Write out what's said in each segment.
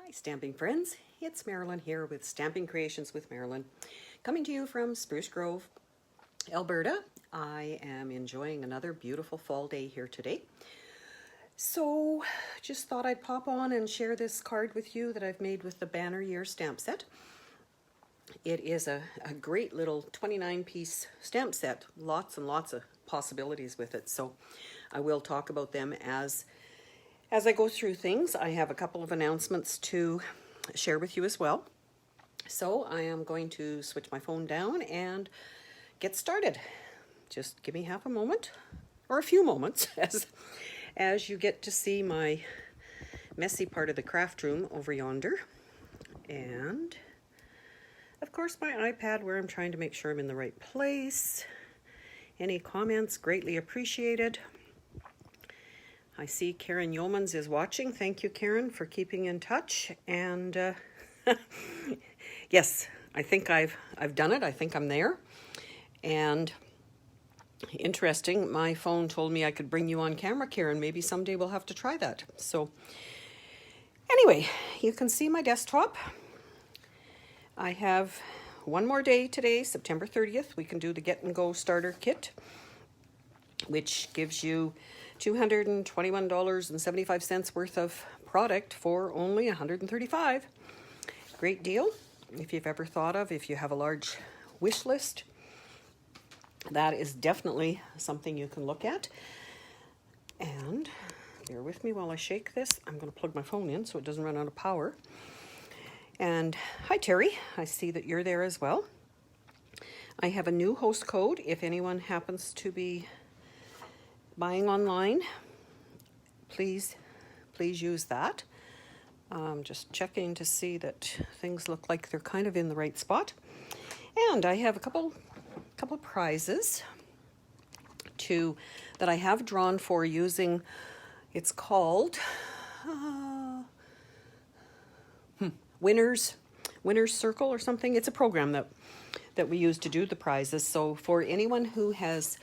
Hi stamping friends, it's Marilyn here with Stamping Creations with Marilyn, coming to you from Spruce Grove, Alberta. I am enjoying another beautiful fall day here today. So just thought I'd pop on and share this card with you that I've made with the Banner Year stamp set. It is a great little 29-piece stamp set, lots and lots of possibilities with it. So I will talk about them as I go through things. I have a couple of announcements to share with you as well. So I am going to switch my phone down and get started. Just give me half a moment, or a few moments, as you get to see my messy part of the craft room over yonder. And of course my iPad, where I'm trying to make sure I'm in the right place. Any comments, greatly appreciated. I see Karen Yeomans is watching. Thank you, Karen, for keeping in touch. And yes, I think I've done it. I think I'm there. And interesting, my phone told me I could bring you on camera, Karen. Maybe someday we'll have to try that. So anyway, you can see my desktop. I have one more day today, September 30th. We can do the Get and Go Starter Kit, which gives you $221.75 worth of product for only $135. Great deal. If you've ever thought of, if you have a large wish list, that is definitely something you can look at. And bear with me while I shake this. I'm going to plug my phone in so it doesn't run out of power. And hi, Terry. I see that you're there as well. I have a new host code if anyone happens to be buying online. Please use that. Just checking to see that things look like they're kind of in the right spot. And I have a couple prizes that I have drawn for using. It's called Winners Circle or something. It's a program that we use to do the prizes. So for anyone who has,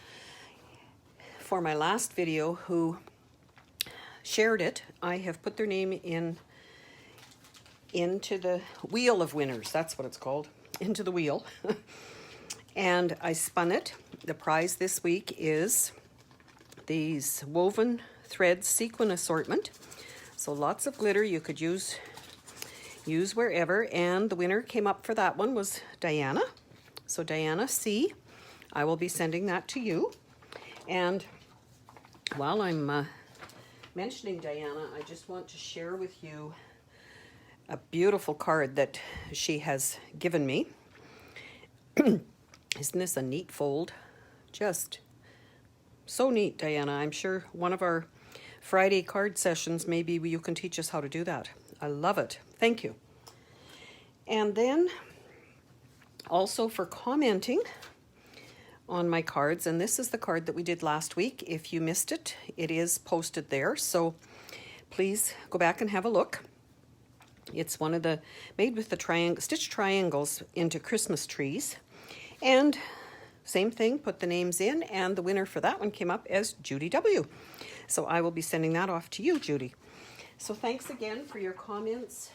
for my last video, who shared it, I have put their name into the wheel of winners. That's what it's called, into the wheel. And I spun it. The prize this week is these woven thread sequin assortment. So lots of glitter you could use wherever. And the winner came up for that one was Diana. So Diana C, I will be sending that to you. And while I'm mentioning Diana, I just want to share with you a beautiful card that she has given me. Isn't this a neat fold? Just so neat, Diana. I'm sure one of our Friday card sessions, maybe you can teach us how to do that. I love it. Thank you. And then also for commenting on my cards, and this is the card that we did last week. If you missed it, it is posted there, so please go back and have a look. It's one of the made with the stitch triangles into Christmas trees, and same thing, put the names in, and the winner for that one came up as Judy W. So I will be sending that off to you, Judy. So thanks again for your comments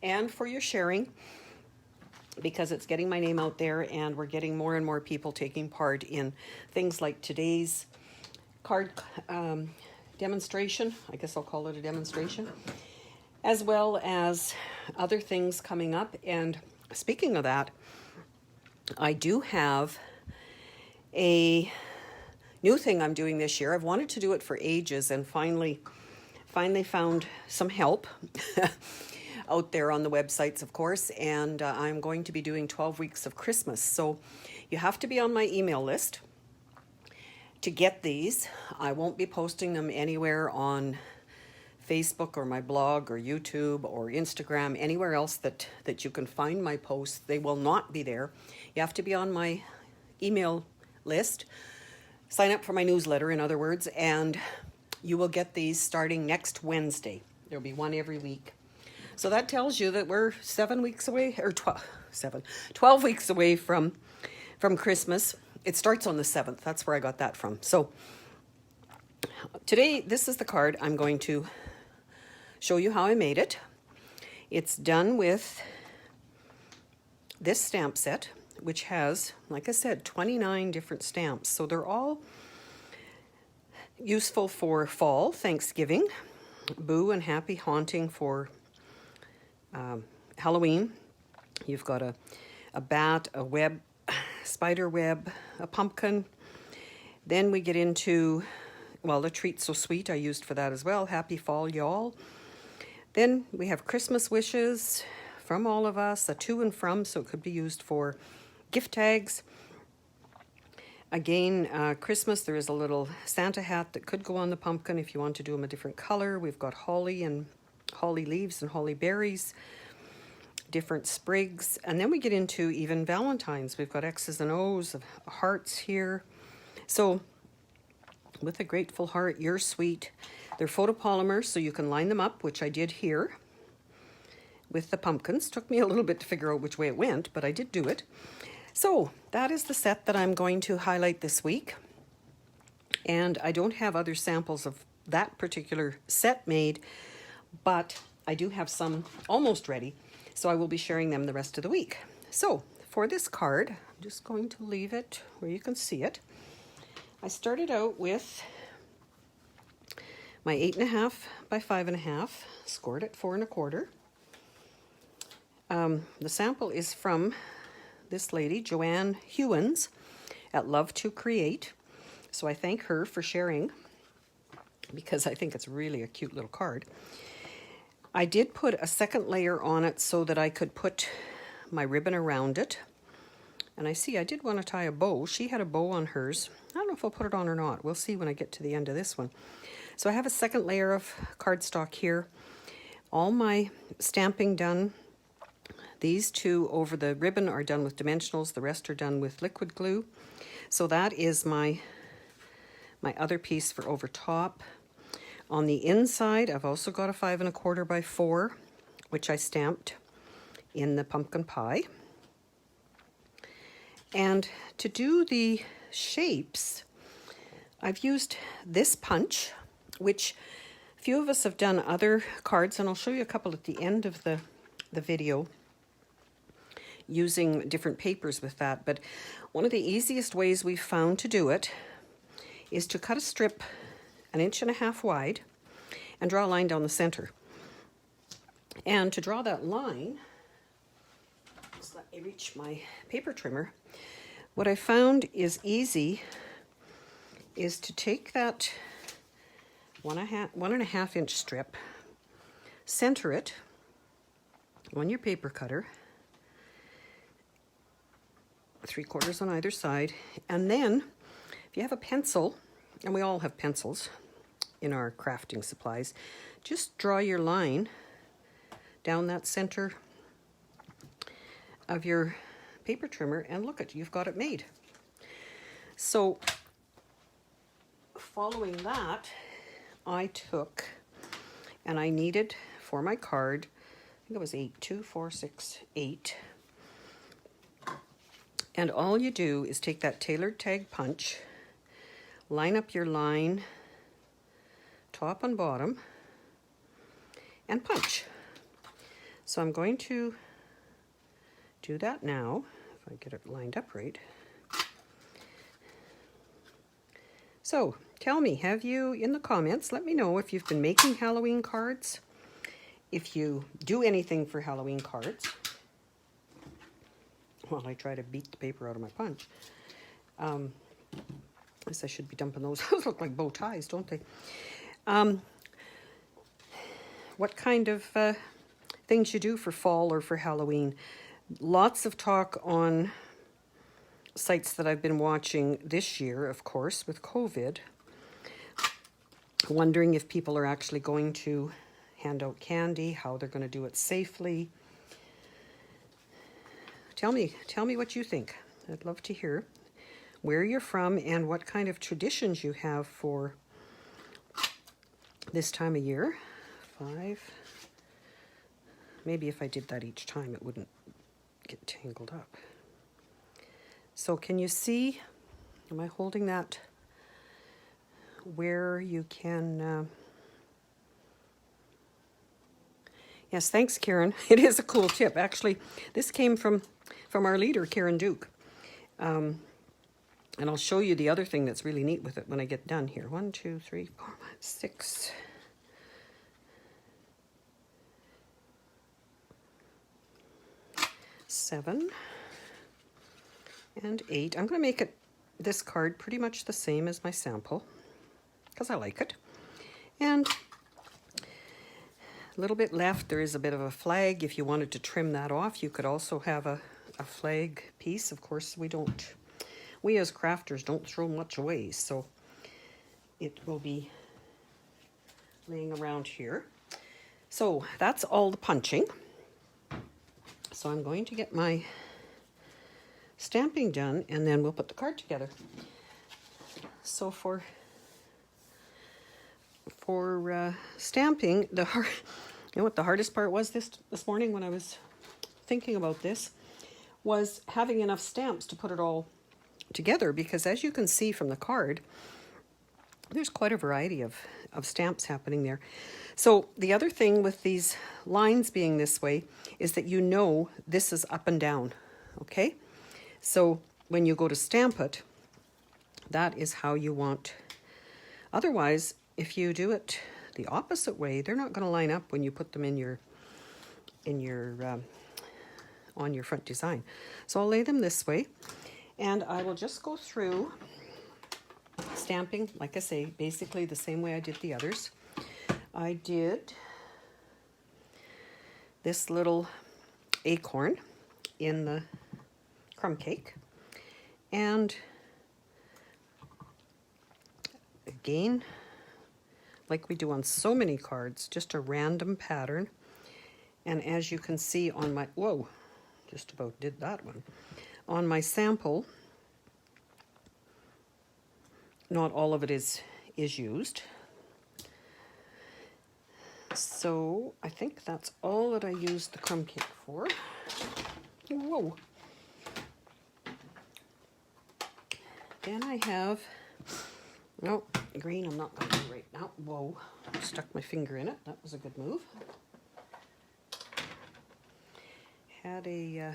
and for your sharing, because it's getting my name out there and we're getting more and more people taking part in things like today's card demonstration. I guess I'll call it a demonstration, as well as other things coming up. And speaking of that, I do have a new thing I'm doing this year. I've wanted to do it for ages and finally found some help out there on the websites, of course, and I'm going to be doing 12 weeks of Christmas. So you have to be on my email list to get these. I won't be posting them anywhere on Facebook or my blog or YouTube or Instagram, anywhere else that you can find my posts. They will not be there. You have to be on my email list, sign up for my newsletter, in other words, and you will get these starting next Wednesday. There'll be one every week. So that tells you that we're 7 weeks away, or 12 weeks away from Christmas. It starts on the 7th. That's where I got that from. So today, this is the card I'm going to show you how I made it. It's done with this stamp set, which has, like I said, 29 different stamps. So they're all useful for fall, Thanksgiving, Boo and Happy Haunting for Halloween. You've got a bat, a web, spider web, a pumpkin. Then we get into, well, a treat so sweet I used for that as well. Happy fall, y'all. Then we have Christmas wishes from all of us, a to and from, so it could be used for gift tags. Again, Christmas, there is a little Santa hat that could go on the pumpkin if you want to do them a different color. We've got holly and holly leaves and holly berries, different sprigs. And then we get into even Valentine's. We've got X's and O's, of hearts here. So with a grateful heart, you're sweet. They're photopolymers, so you can line them up, which I did here with the pumpkins. Took me a little bit to figure out which way it went, but I did do it. So that is the set that I'm going to highlight this week. And I don't have other samples of that particular set made, but I do have some almost ready. So I will be sharing them the rest of the week. So for this card, I'm just going to leave it where you can see it. I started out with my 8.5 by 5.5, scored at 4 1/4. The sample is from this lady, Joanne Hewins, at Love to Create. So I thank her for sharing, because I think it's really a cute little card. I did put a second layer on it so that I could put my ribbon around it. And I see I did want to tie a bow. She had a bow on hers. I don't know if I'll put it on or not. We'll see when I get to the end of this one. So I have a second layer of cardstock here. All my stamping done. These two over the ribbon are done with dimensionals. The rest are done with liquid glue. So that is my other piece for over top. On the inside, I've also got a 5 1/4 by 4, which I stamped in the pumpkin pie. And to do the shapes, I've used this punch, which a few of us have done other cards, and I'll show you a couple at the end of the video, using different papers with that. But one of the easiest ways we've found to do it is to cut a strip 1.5 inches wide and draw a line down the center. And to draw that line, just let me reach my paper trimmer. What I found is easy is to take that 1.5 inch strip, center it on your paper cutter, 3/4 on either side, and then if you have a pencil, and we all have pencils in our crafting supplies, just draw your line down that center of your paper trimmer, and look at, you've got it made. So following that, I took, and I needed for my card, I think it was 8, 2, 4, 6, 8. And all you do is take that tailored tag punch, line up your line, top and bottom, and punch. So I'm going to do that now, if I get it lined up right. So tell me, have you, in the comments, let me know if you've been making Halloween cards, if you do anything for Halloween cards. Well, I try to beat the paper out of my punch. I guess I should be dumping those. Those look like bow ties, don't they? What kind of things you do for fall or for Halloween? Lots of talk on sites that I've been watching this year, of course, with COVID. Wondering if people are actually going to hand out candy, how they're going to do it safely. Tell me what you think. I'd love to hear where you're from and what kind of traditions you have for this time of year. 5. Maybe if I did that each time, it wouldn't get tangled up. So can you see, am I holding that where you can, Yes, thanks, Karen. It is a cool tip. Actually, this came from our leader, Karen Duke. And I'll show you the other thing that's really neat with it when I get done here. 1, 2, 3, 4, 5, 6. 7 and 8. I'm going to make this card pretty much the same as my sample because I like it. And a little bit left. There is a bit of a flag. If you wanted to trim that off, you could also have a flag piece. Of course, we as crafters don't throw much away, so it will be laying around here. So that's all the punching. So I'm going to get my stamping done, and then we'll put the card together. So for stamping, you know what the hardest part was this morning when I was thinking about this, was having enough stamps to put it all together, because as you can see from the card, there's quite a variety of stamps happening there. So the other thing with these lines being this way is that you know this is up and down, okay? So when you go to stamp it, that is how you want. Otherwise, if you do it the opposite way, they're not going to line up when you put them on your front design. So I'll lay them this way, and I will just go through stamping, like I say, basically the same way I did the others. I did this little acorn in the crumb cake, and again, like we do on so many cards, just a random pattern. And as you can see on my, whoa, just about did that one. On my sample, not all of it is used. So I think that's all that I used the crumb cake for. Whoa. Then I have, no, green I'm not going to do right now. Whoa, stuck my finger in it. That was a good move. Had a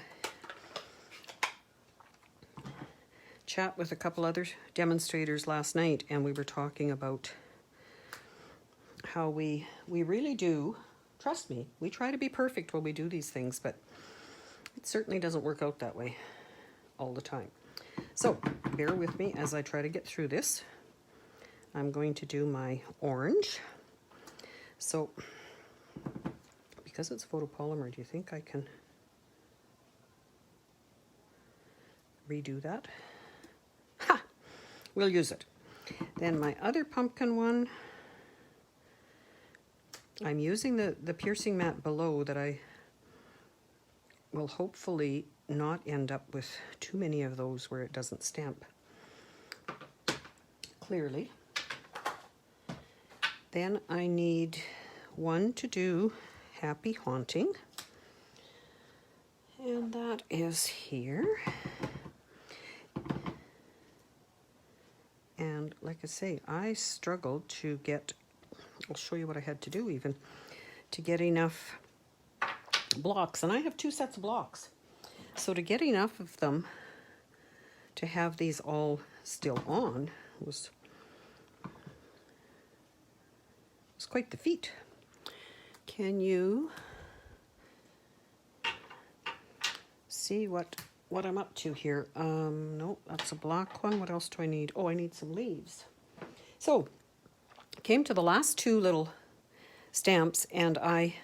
chat with a couple other demonstrators last night, and we were talking about how we really do, trust me, we try to be perfect when we do these things, but it certainly doesn't work out that way all the time. So bear with me as I try to get through this. I'm going to do my orange. So because it's photopolymer, do you think I can redo that? Ha! We'll use it. Then my other pumpkin one, I'm using the piercing mat below that I will hopefully not end up with too many of those where it doesn't stamp clearly. Then I need one to do Happy Haunting, and that is here. And like I say, I struggled to get, I'll show you what I had to do even, to get enough blocks. And I have 2 sets of blocks. So to get enough of them to have these all still on was quite the feat. Can you see what I'm up to here? No, that's a black one. What else do I need? Oh, I need some leaves. So came to the last 2 little stamps, and I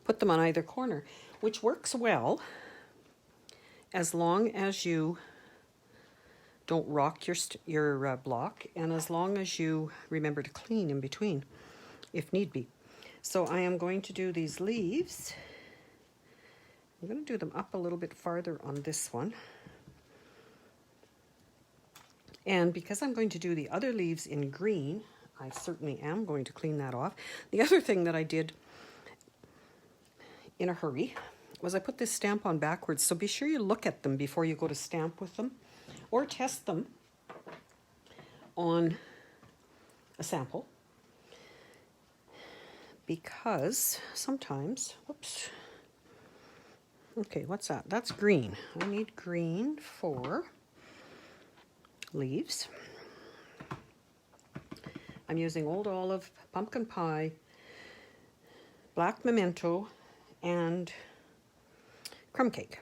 put them on either corner, which works well as long as you don't rock your block, and as long as you remember to clean in between if need be. So I am going to do these leaves. I'm going to do them up a little bit farther on this one. And because I'm going to do the other leaves in green, I certainly am going to clean that off. The other thing that I did in a hurry was I put this stamp on backwards, so be sure you look at them before you go to stamp with them, or test them on a sample. because sometimes, whoops, okay, what's that? That's green. I need green for leaves. I'm using Old Olive, pumpkin pie, black memento, and crumb cake.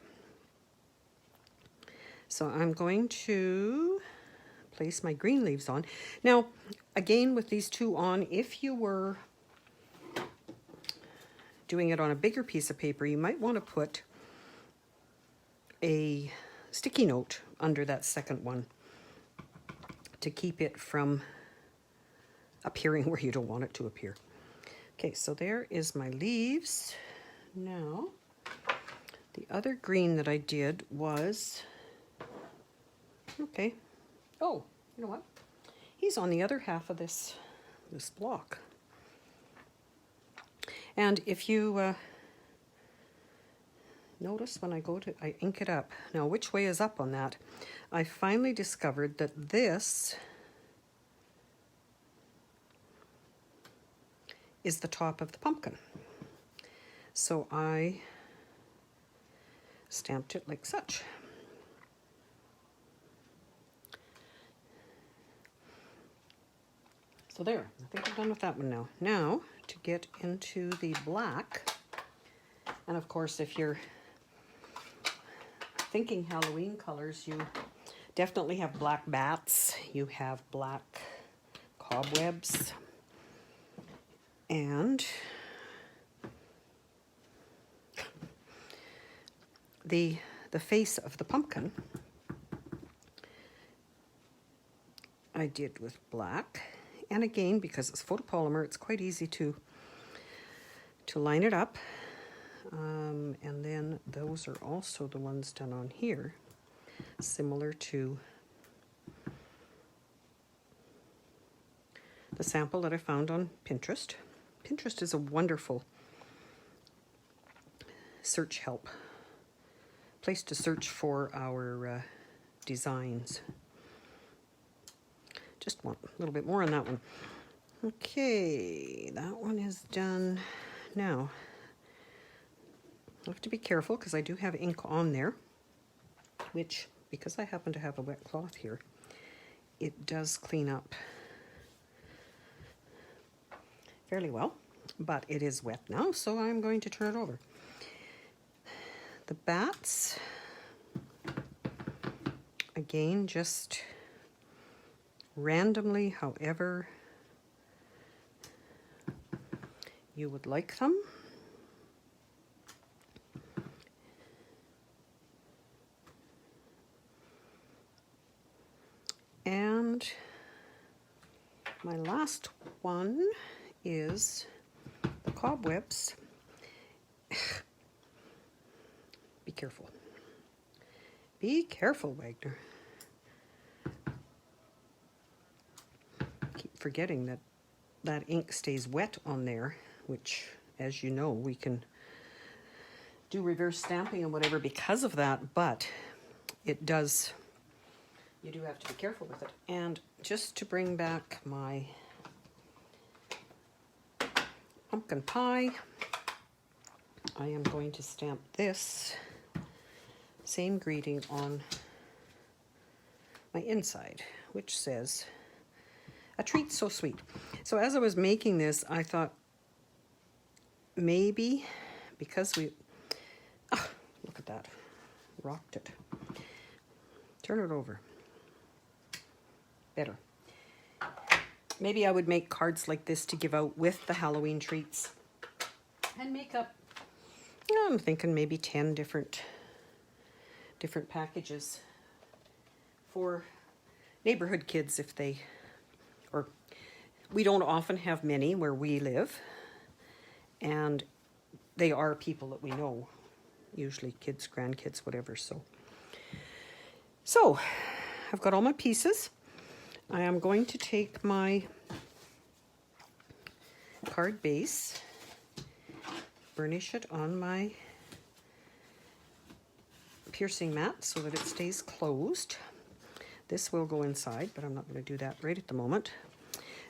So I'm going to place my green leaves on. Now, again, with these two on, if you were doing it on a bigger piece of paper, you might want to put a sticky note under that second one to keep it from appearing where you don't want it to appear. Okay, so there is my leaves. Now, the other green that I did was, okay, oh, you know what? He's on the other half of this block. And if you notice when I ink it up. Now, which way is up on that? I finally discovered that this is the top of the pumpkin. So I stamped it like such. So there, I think I'm done with that one now. Now, to get into the black, and of course, if you're thinking Halloween colors, you definitely have black bats, you have black cobwebs, and the face of the pumpkin I did with black. And again, because it's photopolymer, it's quite easy to line it up. And then those are also the ones done on here, similar to the sample that I found on Pinterest. Pinterest is a wonderful search help, place to search for our designs. Just want a little bit more on that one. Okay, that one is done. Now, I have to be careful because I do have ink on there, which, because I happen to have a wet cloth here, it does clean up fairly well, but it is wet now, so I'm going to turn it over. The bats, again, just randomly, however you would like them. And my last one is the cobwebs. Be careful. Be careful, Wagner. Keep forgetting that that ink stays wet on there, which, as you know, we can do reverse stamping and whatever because of that, but it does, you do have to be careful with it. And just to bring back my pumpkin pie, I am going to stamp this same greeting on my inside, which says, "A treat so sweet." So as I was making this, I thought maybe because we, oh, look at that, rocked it. Turn it over. Better. Maybe I would make cards like this to give out with the Halloween treats and make up, I'm thinking maybe 10 different packages for neighborhood kids if they, or we don't often have many where we live, and they are people that we know, usually kids, grandkids, whatever. So I've got all my pieces. I am going to take my card base, burnish it on my piercing mat so that it stays closed. This will go inside, but I'm not going to do that right at the moment.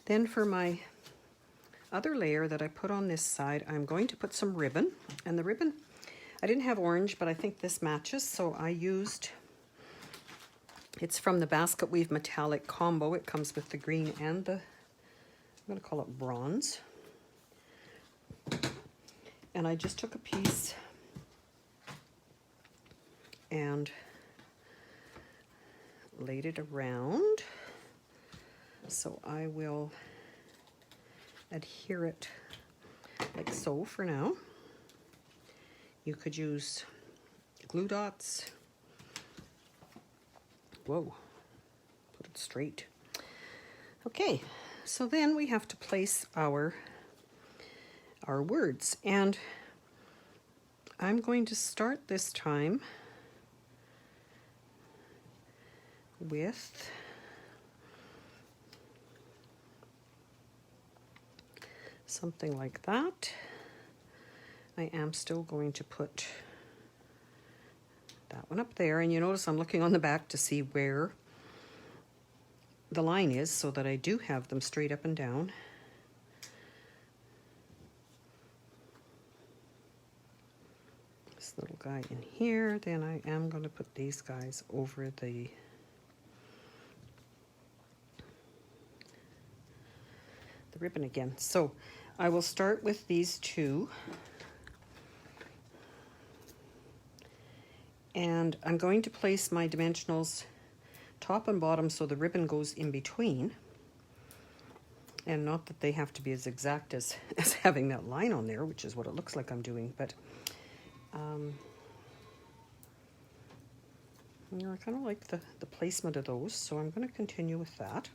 Then for my other layer that I put on this side, I'm going to put some ribbon. And the ribbon, I didn't have orange, but I think this matches, so I used, it's from the Basket Weave Metallic Combo. It comes with the green and the, I'm going to call it bronze. And I just took a piece and laid it around. So I will adhere it like so for now. You could use glue dots. Whoa, put it straight. Okay, so then we have to place our words, and I'm going to start this time with something like that. I am still going to put that one up there, and you notice I'm looking on the back to see where the line is so that I do have them straight up and down. This little guy in here, then I am going to put these guys over the ribbon again. So I will start with these two, and I'm going to place my dimensionals top and bottom so the ribbon goes in between, and not that they have to be as exact as having that line on there, which is what it looks like I'm doing, but you know, I kind of like the placement of those, so I'm going to continue with that.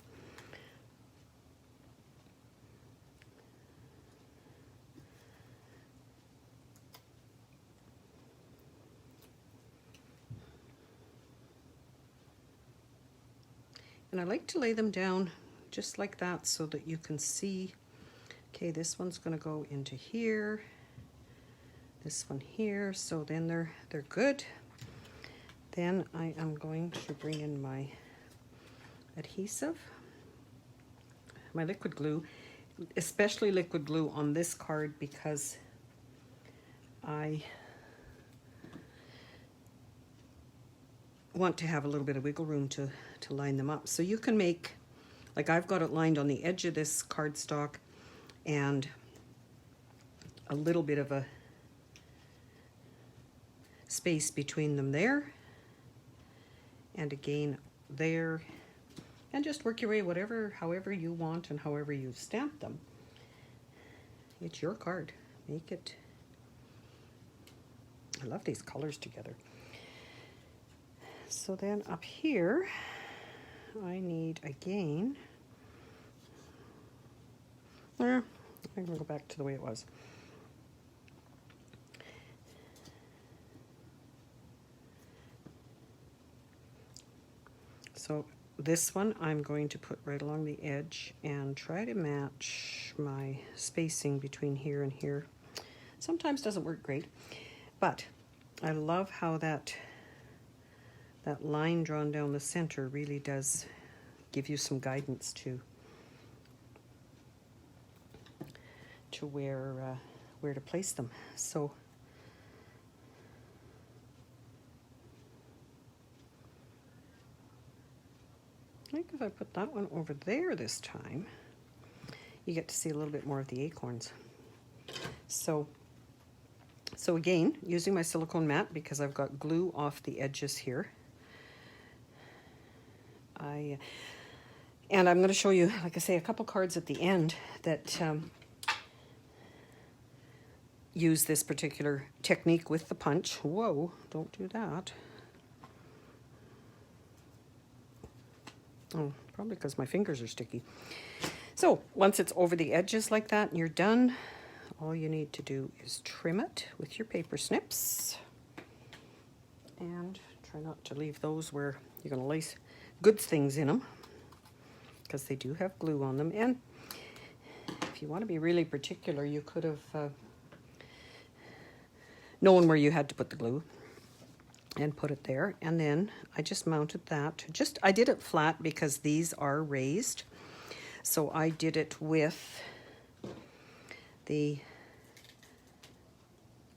And I like to lay them down just like that so that you can see, okay, this one's going to go into here, this one here, so then they're good. Then I am going to bring in my adhesive, my liquid glue, especially liquid glue on this card because I want to have a little bit of wiggle room to line them up. So you can make, like I've got it lined on the edge of this cardstock and a little bit of a space between them there, and again there, and just work your way however you want and however you stamp them. It's your card. Make it. I love these colors together. So then up here I need again, I'm going to go back to the way it was. So this one I'm going to put right along the edge and try to match my spacing between here and here. Sometimes doesn't work great, but I love how that line drawn down the center really does give you some guidance to where to place them. So I think if I put that one over there this time, you get to see a little bit more of the acorns. So again, using my silicone mat because I've got glue off the edges here. And I'm going to show you, like I say, a couple cards at the end that use this particular technique with the punch. Whoa, don't do that. Oh, probably because my fingers are sticky. So once it's over the edges like that and you're done, all you need to do is trim it with your paper snips. And try not to leave those where you're going to lace good things in them, because they do have glue on them. And if you want to be really particular, you could have known where you had to put the glue and put it there. And then I just mounted that. I did it flat because these are raised. So I did it with the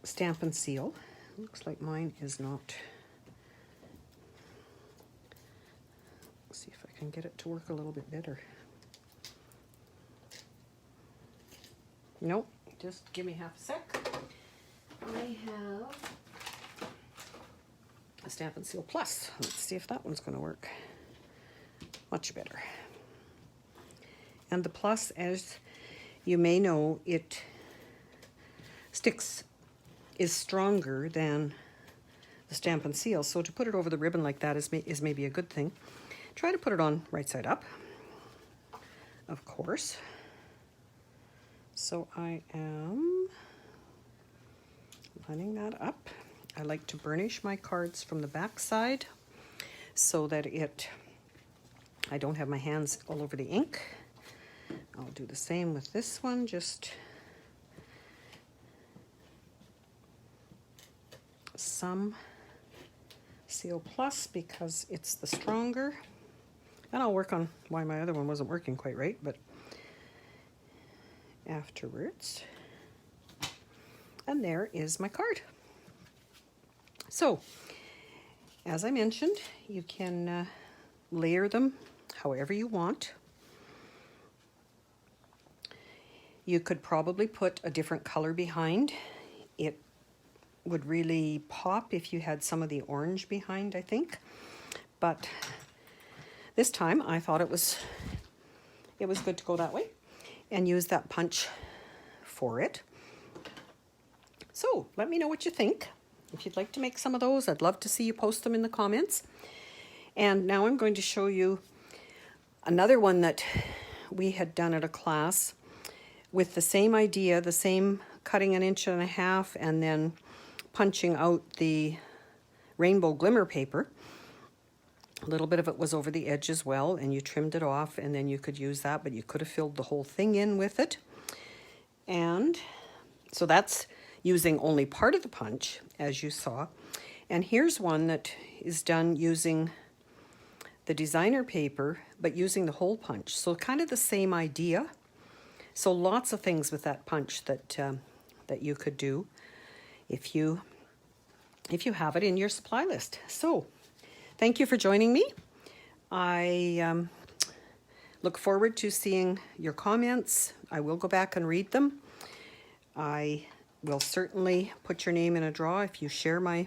Stampin' Seal. Looks like mine is not. Let's see if I can get it to work a little bit better. Nope, just give me half a sec. I have a Stampin' Seal Plus. Let's see if that one's going to work. Much better. And the Plus, as you may know, it is stronger than the Stampin' Seal. So to put it over the ribbon like that is maybe a good thing. Try to put it on right side up, of course. So I am lining that up. I like to burnish my cards from the back side so that I don't have my hands all over the ink. I'll do the same with this one, just some Seal Plus because it's the stronger. And I'll work on why my other one wasn't working quite right, but afterwards. And there is my card. So, as I mentioned, you can layer them however you want. You could probably put a different color behind. It would really pop if you had some of the orange behind, I think. But this time I thought it was good to go that way and use that punch for it. So let me know what you think. If you'd like to make some of those, I'd love to see you post them in the comments. And now I'm going to show you another one that we had done at a class with the same idea, the same cutting 1.5 inches and then punching out the rainbow glimmer paper. A little bit of it was over the edge as well, and you trimmed it off, and then you could use that, but you could have filled the whole thing in with it. And so that's using only part of the punch, as you saw. And here's one that is done using the designer paper, but using the hole punch. So kind of the same idea. So lots of things with that punch that that you could do if you have it in your supply list. So thank you for joining me. I look forward to seeing your comments. I will go back and read them. I will certainly put your name in a draw if you share my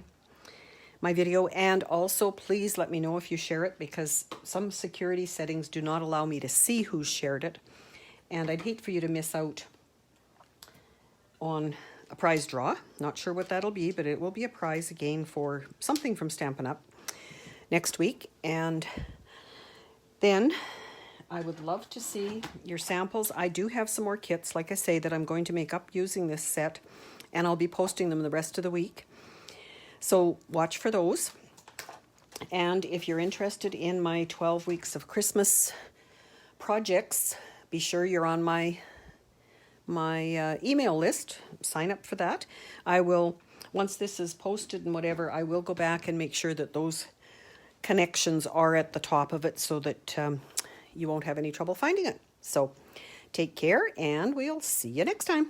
video, and also please let me know if you share it, because some security settings do not allow me to see who shared it, and I'd hate for you to miss out on a prize draw. Not sure what that'll be, but it will be a prize again for something from Stampin' Up next week. And then I would love to see your samples. I do have some more kits, like I say, that I'm going to make up using this set, and I'll be posting them the rest of the week. So watch for those. And if you're interested in my 12 weeks of Christmas projects, be sure you're on my email list. Sign up for that. I will, once this is posted and whatever, I will go back and make sure that those connections are at the top of it so that you won't have any trouble finding it. So take care, and we'll see you next time.